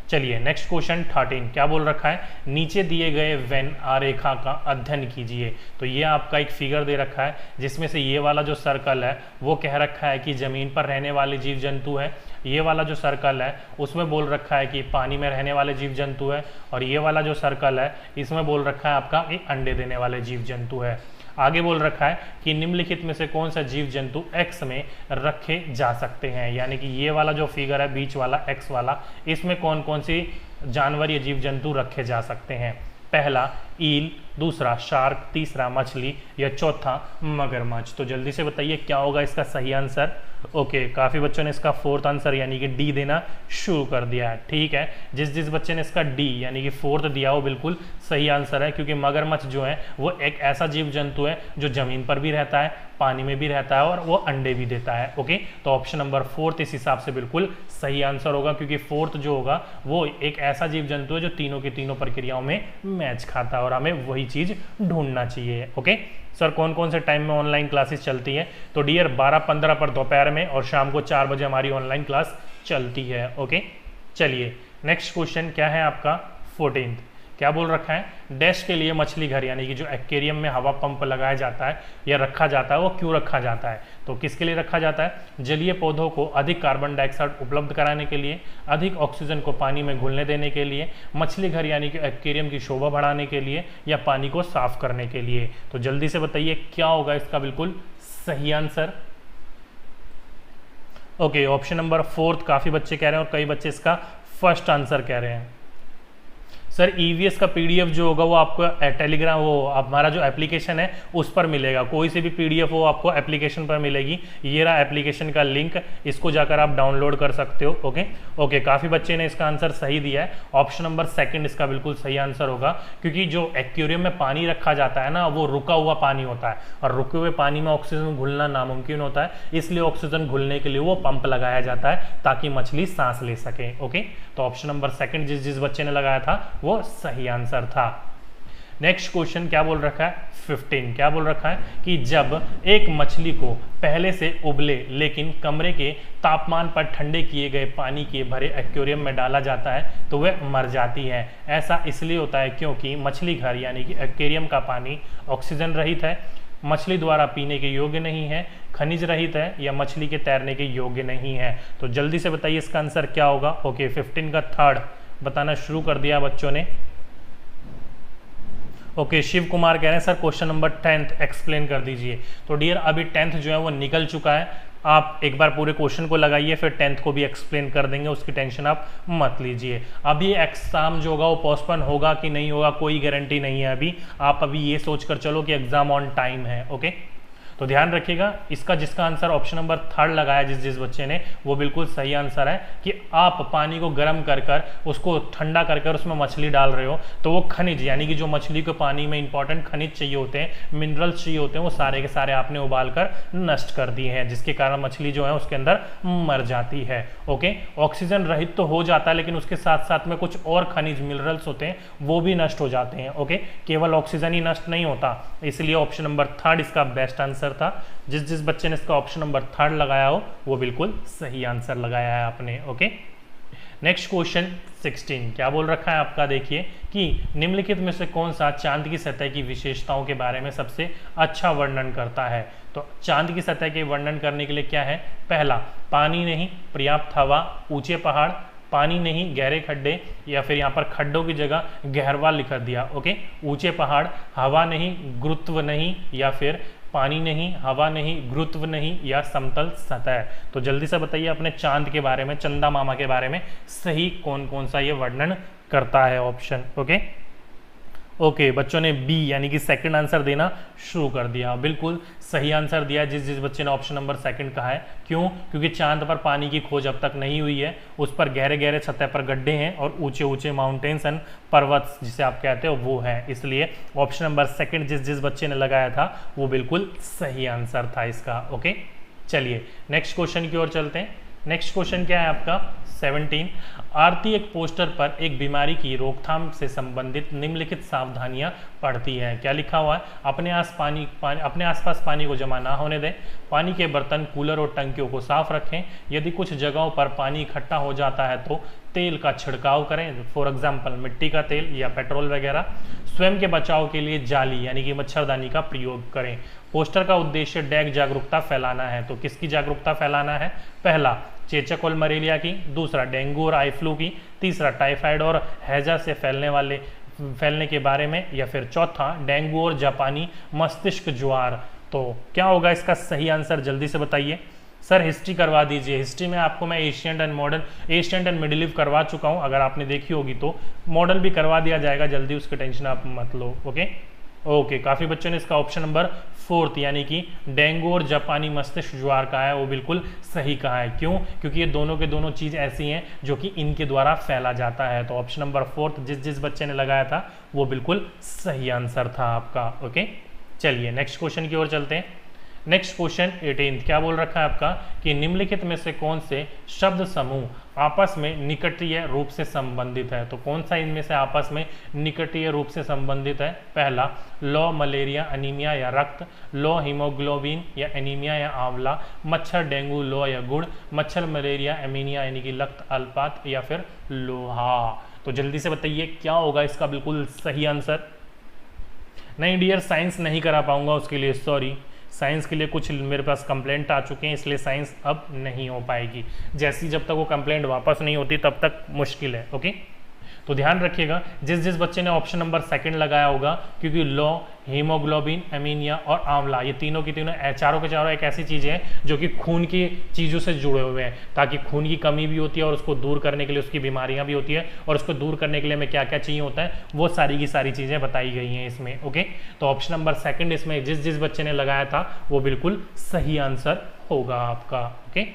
Speaker 1: चलिए नेक्स्ट क्वेश्चन 13 क्या बोल रखा है, नीचे दिए गए वेन आरेखा का अध्ययन कीजिए। तो ये आपका एक फिगर दे रखा है जिसमें से ये वाला जो सर्कल है वो कह रखा है कि जमीन पर रहने वाले जीव जंतु है, ये वाला जो सर्कल है उसमें बोल रखा है कि पानी में रहने वाले जीव जंतु है, और ये वाला जो सर्कल है इसमें बोल रखा है आपका एक अंडे देने वाले जीव जंतु है। आगे बोल रखा है कि निम्नलिखित में से कौन सा जीव जंतु एक्स में रखे जा सकते हैं, यानी कि ये वाला जो फिगर है बीच वाला एक्स वाला, इसमें कौन कौन सी जानवर या जीव जंतु रखे जा सकते हैं। पहला ईल, दूसरा शार्क, तीसरा मछली या चौथा मगरमच्छ। तो जल्दी से बताइए क्या होगा इसका सही आंसर। ओके, काफ़ी बच्चों ने इसका फोर्थ आंसर यानी कि डी देना शुरू कर दिया है। ठीक है, जिस जिस बच्चे ने इसका डी यानी कि फोर्थ दिया वो बिल्कुल सही आंसर है, क्योंकि मगरमच्छ जो है वो एक ऐसा जीव जंतु है जो जमीन पर भी रहता है, पानी में भी रहता है और वो अंडे भी देता है। ओके, तो ऑप्शन नंबर फोर्थ इस हिसाब से बिल्कुल सही आंसर होगा, क्योंकि फोर्थ जो होगा वो एक ऐसा जीव जंतु है जो तीनों की तीनों प्रक्रियाओं में मैच खाता है और हमें वही चीज ढूंढना चाहिए। ओके सर, कौन कौन से टाइम में ऑनलाइन क्लासेस चलती है? तो डियर 12:15 पर दोपहर में और शाम को 4 बजे हमारी ऑनलाइन क्लास चलती है। ओके, चलिए नेक्स्ट क्वेश्चन क्या है आपका 14th। क्या बोल रखा है? डैश के लिए मछली घर यानी कि जो एक्वेरियम में हवा पंप लगाया जाता है या रखा जाता है वो क्यों रखा जाता है? तो किसके लिए रखा जाता है? जलीय पौधों को अधिक कार्बन डाइऑक्साइड उपलब्ध कराने के लिए, अधिक ऑक्सीजन को पानी में घुलने देने के लिए, मछली घर यानी कि एक्वेरियम की शोभा बढ़ाने के लिए, या पानी को साफ करने के लिए। तो जल्दी से बताइए क्या होगा इसका बिल्कुल सही answer. Okay, option number fourth काफी बच्चे कह रहे हैं और कई बच्चे इसका फर्स्ट आंसर कह रहे हैं। सर ईवीएस का पीडीएफ जो होगा वो आपको टेलीग्राम वो हमारा जो एप्लीकेशन है उस पर मिलेगा। कोई से भी पीडीएफ वो आपको एप्लीकेशन पर मिलेगी। ये रहा एप्लीकेशन का लिंक, इसको जाकर आप डाउनलोड कर सकते हो। ओके, काफ़ी बच्चे ने इसका आंसर सही दिया है। ऑप्शन नंबर सेकंड इसका बिल्कुल सही आंसर होगा, क्योंकि जो एक्वेरियम में पानी रखा जाता है ना वो रुका हुआ पानी होता है और रुके हुए पानी में ऑक्सीजन घुलना नामुमकिन होता है, इसलिए ऑक्सीजन घुलने के लिए वो पंप लगाया जाता है ताकि मछली सांस ले सके। ओके, तो ऑप्शन नंबर सेकंड जिस बच्चे ने लगाया था वो सही आंसर था। नेक्स्ट क्वेश्चन क्या बोल रखा है 15। क्या बोल रखा है कि जब एक मछली को पहले से उबले लेकिन कमरे के तापमान पर ठंडे किए गए पानी के भरे एक्वेरियम में डाला जाता है तो वह मर जाती है। ऐसा इसलिए होता है क्योंकि मछली घर यानी कि एक्वेरियम का पानी ऑक्सीजन रहित है, मछली द्वारा पीने के योग्य नहीं है, खनिज रहित है या मछली के तैरने के योग्य नहीं है। तो जल्दी से बताइए इसका आंसर क्या होगा। ओके, 15 का थर्ड बताना शुरू कर दिया बच्चों ने। ओके, शिव कुमार कह रहे हैं sir question number 10th explain कर दीजिए। तो डियर अभी 10th जो है वो निकल चुका है, आप एक बार पूरे क्वेश्चन को लगाइए फिर 10th को भी एक्सप्लेन कर देंगे, उसकी टेंशन आप मत लीजिए। अभी एग्जाम जो होगा वो पोस्टपोन होगा कि नहीं होगा कोई गारंटी नहीं है अभी। आप अभी ये सोच कर चलो कि एग्जाम ऑन टाइम है। ओके, तो ध्यान रखिएगा इसका जिसका आंसर ऑप्शन नंबर थर्ड लगाया जिस बच्चे ने वो बिल्कुल सही आंसर है कि आप पानी को गर्म कर कर उसको ठंडा कर कर उसमें मछली डाल रहे हो तो वो खनिज यानी कि जो मछली को पानी में इंपॉर्टेंट खनिज चाहिए होते हैं, मिनरल्स चाहिए होते हैं, वो सारे के सारे आपने उबाल कर नष्ट कर दिए हैं, जिसके कारण मछली जो है उसके अंदर मर जाती है। ओके, ऑक्सीजन रहित तो हो जाता है लेकिन उसके साथ साथ में कुछ और खनिज मिनरल्स होते हैं वो भी नष्ट हो जाते हैं। ओके, केवल ऑक्सीजन ही नष्ट नहीं होता, इसलिए ऑप्शन नंबर थर्ड इसका बेस्ट आंसर था। जिस बच्चे ने इसका ऑप्शन नंबर थर्ड लगाया हो वो बिल्कुल सही आंसर लगाया है आपने। ओके, नेक्स्ट क्वेश्चन 16 क्या बोल रखा है आपका, देखिए कि निम्नलिखित में से कौन सा चांद की सतह की विशेषताओं के बारे में सबसे अच्छा वर्णन करता है। तो चांद की सतह के वर्णन करने के लिए क्या है, पहला पानी नहीं, पर्याप्त हवा, ऊंचे पहाड़, पानी नहीं गहरे खड्डे, या फिर यहाँ पर खड्डों की जगह गहरवा लिख दिया। ओके, ऊंचे पहाड़, हवा नहीं, गुरुत्व नहीं, या फिर पानी नहीं, हवा नहीं, गुरुत्व नहीं, या समतल सतह। तो जल्दी से बताइए अपने चांद के बारे में, चंदा मामा के बारे में सही कौन कौन सा ये वर्णन करता है ऑप्शन। ओके, बच्चों ने बी यानी कि सेकंड आंसर देना शुरू कर दिया, बिल्कुल सही आंसर दिया जिस बच्चे ने ऑप्शन नंबर सेकंड कहा है। क्यों? क्योंकि चांद पर पानी की खोज अब तक नहीं हुई है, उस पर गहरे गहरे सतह पर गड्ढे हैं और ऊंचे ऊंचे माउंटेन्स एंड पर्वत जिसे आप कहते हो वो है, इसलिए ऑप्शन नंबर सेकंड जिस बच्चे ने लगाया था वो बिल्कुल सही आंसर था इसका। ओके, चलिए नेक्स्ट क्वेश्चन की ओर चलते हैं। नेक्स्ट क्वेश्चन क्या है आपका 17। आरती एक पोस्टर पर एक बीमारी की रोकथाम से संबंधित निम्नलिखित सावधानियां पढ़ती है। क्या लिखा हुआ है, अपने आसपास पानी को जमा ना होने दें, पानी के बर्तन, कूलर और टंकियों को साफ रखें, यदि कुछ जगहों पर पानी इकट्ठा हो जाता है तो तेल का छिड़काव करें, फॉर एग्जाम्पल मिट्टी का तेल या पेट्रोल वगैरह, स्वयं के बचाव के लिए जाली यानी कि मच्छरदानी का प्रयोग करें। पोस्टर का उद्देश्य डेंगू जागरूकता फैलाना है। तो किसकी जागरूकता फैलाना है, पहला चेचक और मलेरिया की, दूसरा डेंगू और आई फ्लू की, तीसरा टाइफाइड और हैजा से फैलने के बारे में, या फिर चौथा डेंगू और जापानी मस्तिष्क ज्वार। तो क्या होगा इसका सही आंसर, जल्दी से बताइए। सर हिस्ट्री करवा दीजिए। हिस्ट्री में आपको मैं ancient and modern, ancient and middle east करवा चुका हूँ, अगर आपने देखी होगी तो। मॉडर्न भी करवा दिया जाएगा जल्दी, उसकी टेंशन आप मत लो। ओके ओके, काफ़ी बच्चों ने इसका ऑप्शन नंबर 4 यानी कि डेंगू और जापानी मस्तिष्क ज्वार का है वो बिल्कुल सही कहा है। क्यों? क्योंकि ये दोनों के दोनों चीज़ ऐसी हैं जो कि इनके द्वारा फैला जाता है। तो ऑप्शन नंबर 4 जिस बच्चे ने लगाया था वो बिल्कुल सही आंसर था आपका। ओके, चलिए नेक्स्ट क्वेश्चन की ओर चलते हैं। नेक्स्ट क्वेश्चन 18 क्या बोल रखा है आपका कि निम्नलिखित में से कौन से शब्द समूह आपस में निकटीय रूप से संबंधित है। तो कौन सा इनमें से आपस में निकटीय रूप से संबंधित है? पहला, लो मलेरिया अनीमिया या रक्त, लो हीमोग्लोबिन या एनीमिया या आंवला, मच्छर डेंगू लो या गुड़, मच्छर मलेरिया एमीनिया यानी कि रक्त अल्पात, या फिर लोहा। तो जल्दी से बताइए क्या होगा इसका बिल्कुल सही आंसर। नहीं डियर, साइंस नहीं करा पाऊंगा उसके लिए, सॉरी। साइंस के लिए कुछ मेरे पास कंप्लेंट आ चुके हैं, इसलिए साइंस अब नहीं हो पाएगी। जैसी जब तक वो कंप्लेंट वापस नहीं होती तब तक मुश्किल है। ओके, तो ध्यान रखिएगा जिस बच्चे ने ऑप्शन नंबर 2 लगाया होगा, क्योंकि लो, हीमोग्लोबिन, एमीनिया और आंवला ये तीनों की तीनों चारों के चारों एक ऐसी चीज़ें हैं जो कि खून की चीज़ों से जुड़े हुए हैं, ताकि खून की कमी भी होती है और उसको दूर करने के लिए उसकी बीमारियां भी होती है, और उसको दूर करने के लिए हमें क्या क्या चाहिए होता है वो सारी की सारी चीज़ें बताई गई हैं इसमें। ओके, तो ऑप्शन नंबर 2 इसमें जिस बच्चे ने लगाया था वो बिल्कुल सही आंसर होगा आपका। ओके,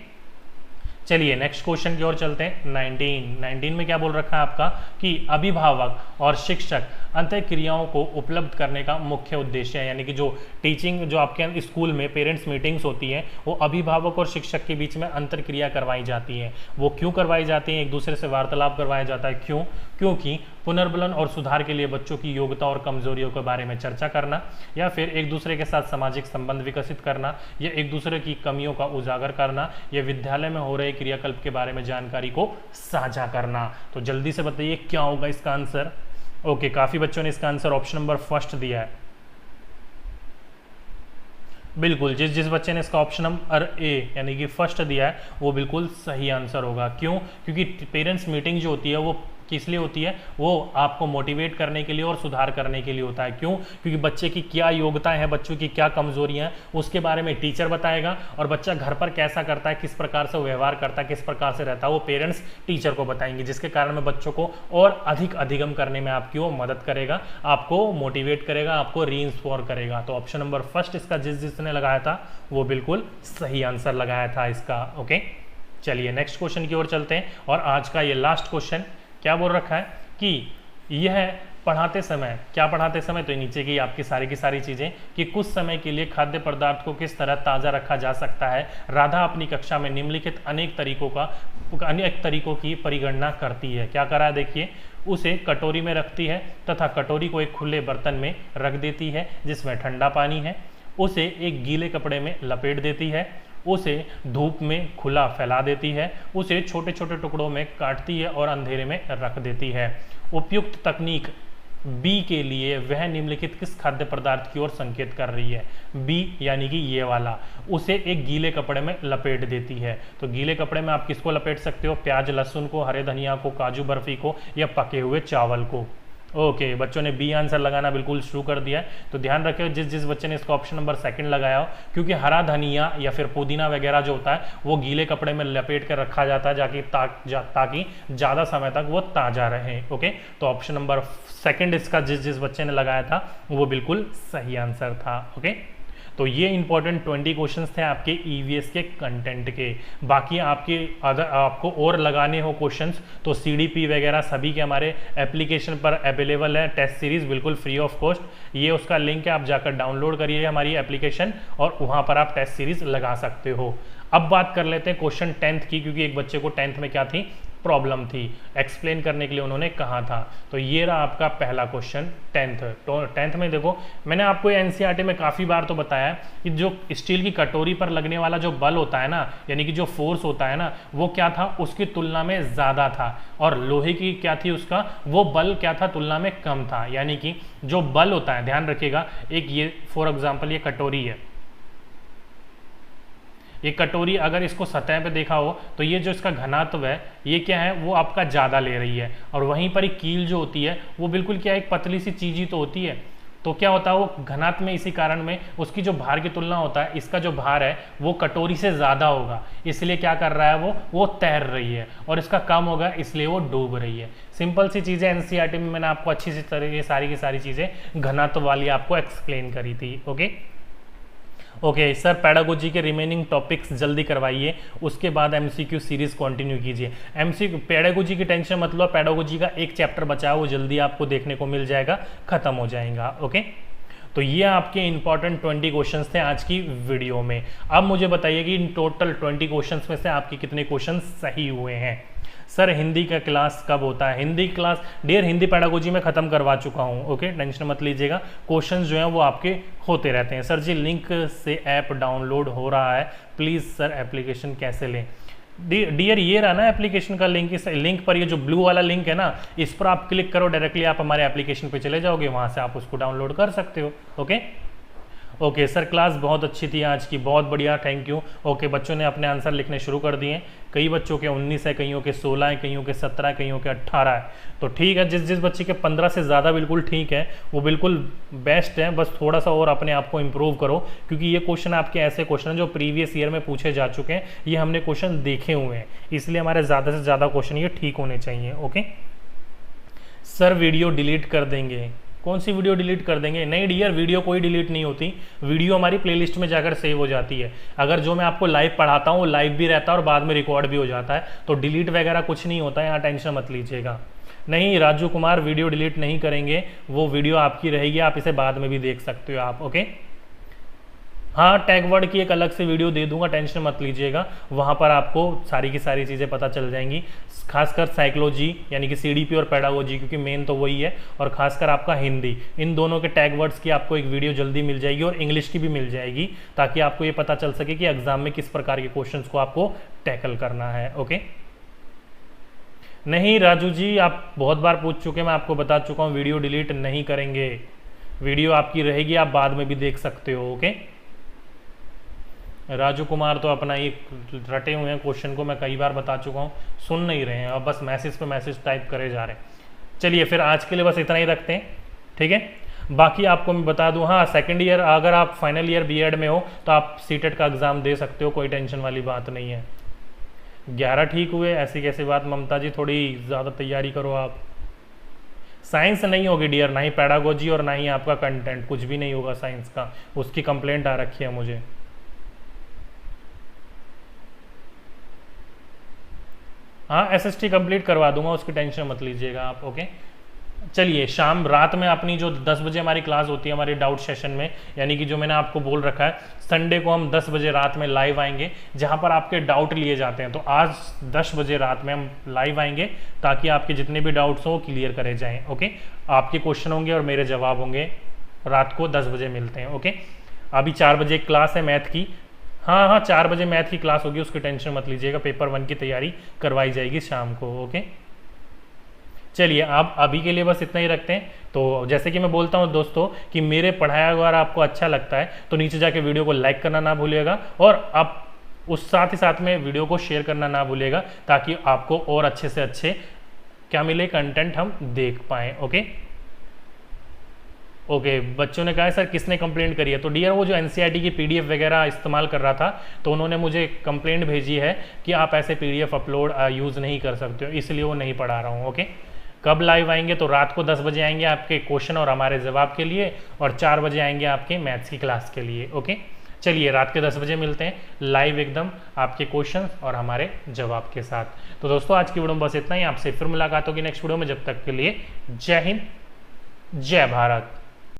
Speaker 1: चलिए नेक्स्ट क्वेश्चन की ओर चलते हैं। 19 में क्या बोल रखा है आपका कि अभिभावक और शिक्षक अंतःक्रियाओं को उपलब्ध करने का मुख्य उद्देश्य है। यानी कि जो टीचिंग जो आपके स्कूल में पेरेंट्स मीटिंग्स होती हैं वो अभिभावक और शिक्षक के बीच में अंतर्क्रिया करवाई जाती हैं। वो क्यों करवाई जाती हैं? एक दूसरे से वार्तालाप करवाया जाता है। क्यों? क्योंकि पुनर्बलन और सुधार के लिए बच्चों की योग्यता और कमजोरियों के बारे में चर्चा करना, या फिर एक दूसरे के साथ सामाजिक संबंध विकसित करना, या एक दूसरे की कमियों का उजागर करना, या विद्यालय में हो रहे क्रियाकल्प के बारे में जानकारी को साझा करना। तो जल्दी से बताइए क्या होगा इसका आंसर। ओके, काफी बच्चों ने इसका आंसर ऑप्शन नंबर 1 दिया है। बिल्कुल, जिस बच्चे ने इसका ऑप्शन नंबर ए यानी कि 1 दिया है वो बिल्कुल सही आंसर होगा। क्यों? क्योंकि पेरेंट्स मीटिंग जो होती है वो किस लिए होती है? वो आपको मोटिवेट करने के लिए और सुधार करने के लिए होता है। क्यों? क्योंकि बच्चे की क्या योग्यताएं हैं, बच्चों की क्या कमजोरियां हैं, उसके बारे में टीचर बताएगा, और बच्चा घर पर कैसा करता है, किस प्रकार से व्यवहार करता है, किस प्रकार से रहता है, वो पेरेंट्स टीचर को बताएंगे, जिसके कारण में बच्चों को और अधिक अधिगम करने में आपकी वो मदद करेगा, आपको मोटिवेट करेगा, आपको रीइंस्पोर करेगा। तो ऑप्शन नंबर 1 इसका जिसने लगाया था वो बिल्कुल सही आंसर लगाया था इसका। ओके, चलिए नेक्स्ट क्वेश्चन की ओर चलते हैं, और आज का ये लास्ट क्वेश्चन क्या बोल रखा है कि यह पढ़ाते समय, क्या पढ़ाते समय, तो नीचे की आपकी सारी चीजें कि कुछ समय के लिए खाद्य पदार्थ को किस तरह ताज़ा रखा जा सकता है। राधा अपनी कक्षा में निम्नलिखित अनेक तरीकों की परिगणना करती है। क्या करा है देखिए, उसे कटोरी में रखती है तथा कटोरी को एक खुले बर्तन में रख देती है जिसमें ठंडा पानी है, उसे एक गीले कपड़े में लपेट देती है, उसे धूप में खुला फैला देती है, उसे छोटे छोटे टुकड़ों में काटती है और अंधेरे में रख देती है। उपयुक्त तकनीक बी के लिए वह निम्नलिखित किस खाद्य पदार्थ की ओर संकेत कर रही है? बी यानी कि ये वाला, उसे एक गीले कपड़े में लपेट देती है। तो गीले कपड़े में आप किसको लपेट सकते हो? प्याज लहसुन को, हरे धनिया को, काजू बर्फी को, या पके हुए चावल को। ओके, बच्चों ने बी आंसर लगाना बिल्कुल शुरू कर दिया है। तो ध्यान रखिए जिस बच्चे ने इसका ऑप्शन नंबर 2 लगाया हो, क्योंकि हरा धनिया या फिर पुदीना वगैरह जो होता है वो गीले कपड़े में लपेट कर रखा जाता है ताकि ज़्यादा समय तक वो ताज़ा रहे। ओके, तो ऑप्शन नंबर 2 इसका जिस बच्चे ने लगाया था वो बिल्कुल सही आंसर था। ओके, तो ये इंपॉर्टेंट 20 क्वेश्चंस थे आपके ईवीएस के कंटेंट के। बाकी आपको और लगाने हो क्वेश्चंस तो सीडीपी वगैरह सभी के हमारे एप्लीकेशन पर अवेलेबल है, टेस्ट सीरीज बिल्कुल फ्री ऑफ कॉस्ट। ये उसका लिंक है, आप जाकर डाउनलोड करिए हमारी एप्लीकेशन और वहाँ पर आप टेस्ट सीरीज लगा सकते हो। अब बात कर लेते हैं क्वेश्चन 10th की, क्योंकि एक बच्चे को 10th में क्या थी, प्रॉब्लम थी, एक्सप्लेन करने के लिए उन्होंने कहा था। तो ये रहा आपका पहला क्वेश्चन 10th। तो 10th में देखो, मैंने आपको एनसीईआरटी में काफ़ी बार तो बताया है कि जो स्टील की कटोरी पर लगने वाला जो बल होता है ना, यानी कि जो फोर्स होता है ना, वो क्या था, उसकी तुलना में ज़्यादा था, और लोहे की क्या थी, उसका वो बल क्या था, तुलना में कम था। यानी कि जो बल होता है, ध्यान रखिएगा, एक ये फॉर एग्जाम्पल ये कटोरी है, ये कटोरी अगर इसको सतह पे देखा हो तो ये जो इसका घनत्व है ये क्या है, वो आपका ज़्यादा ले रही है, और वहीं पर ही कील जो होती है वो बिल्कुल क्या एक पतली सी चीज़ ही तो होती है। तो क्या होता है वो घनात्म में इसी कारण में उसकी जो भार की तुलना होता है, इसका जो भार है वो कटोरी से ज़्यादा होगा, इसलिए क्या कर रहा है वो तैर रही है, और इसका कम होगा इसलिए वो डूब रही है। सिंपल सी चीज़ें एनसीईआरटी में मैंने आपको अच्छी सी तरह ये सारी की सारी चीज़ें घनत्व वाली आपको एक्सप्लेन करी थी। ओके सर, पैडागोजी के रिमेनिंग टॉपिक्स जल्दी करवाइए, उसके बाद एमसीक्यू सीरीज कंटिन्यू कीजिए। एमसीक्यू पैडागोजी की टेंशन मतलब, पैडागोजी का एक चैप्टर बचा है वो जल्दी आपको देखने को मिल जाएगा, खत्म हो जाएगा। ओके, तो ये आपके इंपॉर्टेंट 20 क्वेश्चंस थे आज की वीडियो में। अब मुझे बताइए कि इन टोटल 20 क्वेश्चंस में से आपके कितने क्वेश्चन सही हुए हैं। सर हिंदी का क्लास कब होता है? Hindi class dear Hindi pedagogy में खत्म करवा चुका हूँ। ओके, टेंशन मत लीजिएगा, क्वेश्चंस जो हैं वो आपके होते रहते हैं। सर जी लिंक से ऐप डाउनलोड हो रहा है, प्लीज़ सर एप्लीकेशन कैसे लें? डियर ये रहा ना एप्लीकेशन का लिंक, इस लिंक पर ये जो ब्लू वाला लिंक है ना, इस पर आप क्लिक करो, डायरेक्टली आप हमारे एप्लीकेशन पे चले जाओगे, वहाँ से आप उसको डाउनलोड कर सकते हो। ओके सर, क्लास बहुत अच्छी थी आज की, बहुत बढ़िया, थैंक यू। ओके, बच्चों ने अपने आंसर लिखने शुरू कर दिए। कई बच्चों के 19 है, कईयों के 16 है, कईयों के 17 है, कईयों के 18 है। तो ठीक है, जिस बच्चे के 15 से ज़्यादा बिल्कुल ठीक है, वो बिल्कुल बेस्ट है। बस थोड़ा सा और अपने आप को इम्प्रूव करो, क्योंकि ये क्वेश्चन आपके ऐसे क्वेश्चन हैं जो प्रीवियस ईयर में पूछे जा चुके हैं, ये हमने क्वेश्चन देखे हुए हैं, इसलिए हमारे ज़्यादा से ज़्यादा क्वेश्चन ये ठीक होने चाहिए। ओके सर, वीडियो डिलीट कर देंगे? कौन सी वीडियो डिलीट कर देंगे? नहीं डियर, वीडियो कोई डिलीट नहीं होती, वीडियो हमारी प्लेलिस्ट में जाकर सेव हो जाती है। अगर जो मैं आपको लाइव पढ़ाता हूँ वो लाइव भी रहता है और बाद में रिकॉर्ड भी हो जाता है, तो डिलीट वगैरह कुछ नहीं होता है, यहाँ टेंशन मत लीजिएगा। नहीं राजू कुमार, वीडियो डिलीट नहीं करेंगे, वो वीडियो आपकी रहेगी, आप इसे बाद में भी देख सकते हो आप। ओके हाँ, टैग वर्ड की एक अलग से वीडियो दे दूंगा, टेंशन मत लीजिएगा, वहाँ पर आपको सारी की सारी चीज़ें पता चल जाएंगी, खासकर साइकोलॉजी यानी कि सीडीपी और पैडागोजी, क्योंकि मेन तो वही है, और खासकर आपका हिंदी, इन दोनों के टैग वर्ड्स की आपको एक वीडियो जल्दी मिल जाएगी, और इंग्लिश की भी मिल जाएगी, ताकि आपको ये पता चल सके कि एग्जाम में किस प्रकार के क्वेश्चन को आपको टैकल करना है। ओके नहीं राजू जी, आप बहुत बार पूछ चुके, मैं आपको बता चुका हूँ, वीडियो डिलीट नहीं करेंगे, वीडियो आपकी रहेगी, आप बाद में भी देख सकते हो। ओके राजू कुमार तो अपना ये रटे हुए हैं क्वेश्चन को, मैं कई बार बता चुका हूँ, सुन नहीं रहे हैं, अब बस मैसेज पे मैसेज टाइप करे जा रहे हैं। चलिए फिर आज के लिए बस इतना ही रखते हैं, ठीक है। बाकी आपको मैं बता दूं, हाँ सेकंड ईयर अगर आप फाइनल ईयर बीएड में हो तो आप सीटेट का एग्ज़ाम दे सकते हो, कोई टेंशन वाली बात नहीं है। 11 ठीक हुए, ऐसी कैसी बात ममता जी, थोड़ी ज़्यादा तैयारी करो आप। साइंस नहीं होगी डियर, ना ही पैडागोजी और ना ही आपका कंटेंट, कुछ भी नहीं होगा साइंस का, उसकी कंप्लेंट आ रखी है मुझे। हाँ एसएसटी कंप्लीट करवा दूंगा, उसकी टेंशन मत लीजिएगा आप। ओके चलिए, शाम रात में अपनी जो 10 बजे हमारी क्लास होती है हमारे डाउट सेशन में, यानी कि जो मैंने आपको बोल रखा है संडे को हम 10 बजे रात में लाइव आएंगे, जहां पर आपके डाउट लिए जाते हैं। तो आज 10 बजे रात में हम लाइव आएंगे ताकि आपके जितने भी डाउट्स हो क्लियर करे जाएं। ओके, आपके क्वेश्चन होंगे और मेरे जवाब होंगे, रात को 10 बजे मिलते हैं। ओके, अभी 4 बजे क्लास है मैथ की, हाँ 4 बजे मैथ की क्लास होगी, उसकी टेंशन मत लीजिएगा, पेपर 1 की तैयारी करवाई जाएगी शाम को। ओके चलिए, आप अभी के लिए बस इतना ही रखते हैं। तो जैसे कि मैं बोलता हूं दोस्तों कि मेरे पढ़ाया अगर आपको अच्छा लगता है तो नीचे जाके वीडियो को लाइक करना ना भूलिएगा, और आप उस साथ ही साथ में वीडियो को शेयर करना ना भूलिएगा, ताकि आपको और अच्छे से अच्छे क्या मिले, कंटेंट हम देख पाएँ। ओके बच्चों ने कहा सर किसने कंप्लेंट करी है, तो डियर वो जो एनसीईआरटी की पीडीएफ वगैरह इस्तेमाल कर रहा था, तो उन्होंने मुझे कंप्लेंट भेजी है कि आप ऐसे पीडीएफ अपलोड यूज़ नहीं कर सकते हो, इसलिए वो नहीं पढ़ा रहा हूँ। ओके, कब लाइव आएंगे, तो रात को 10 बजे आएंगे आपके क्वेश्चन और हमारे जवाब के लिए, और 4 बजे आएंगे आपके मैथ्स की क्लास के लिए। ओके चलिए, रात के 10 बजे मिलते हैं लाइव एकदम आपके क्वेश्चन और हमारे जवाब के साथ। तो दोस्तों आज की वीडियो में बस इतना ही, आपसे फिर मुलाकात होगी नेक्स्ट वीडियो में, जब तक के लिए जय हिंद जय भारत।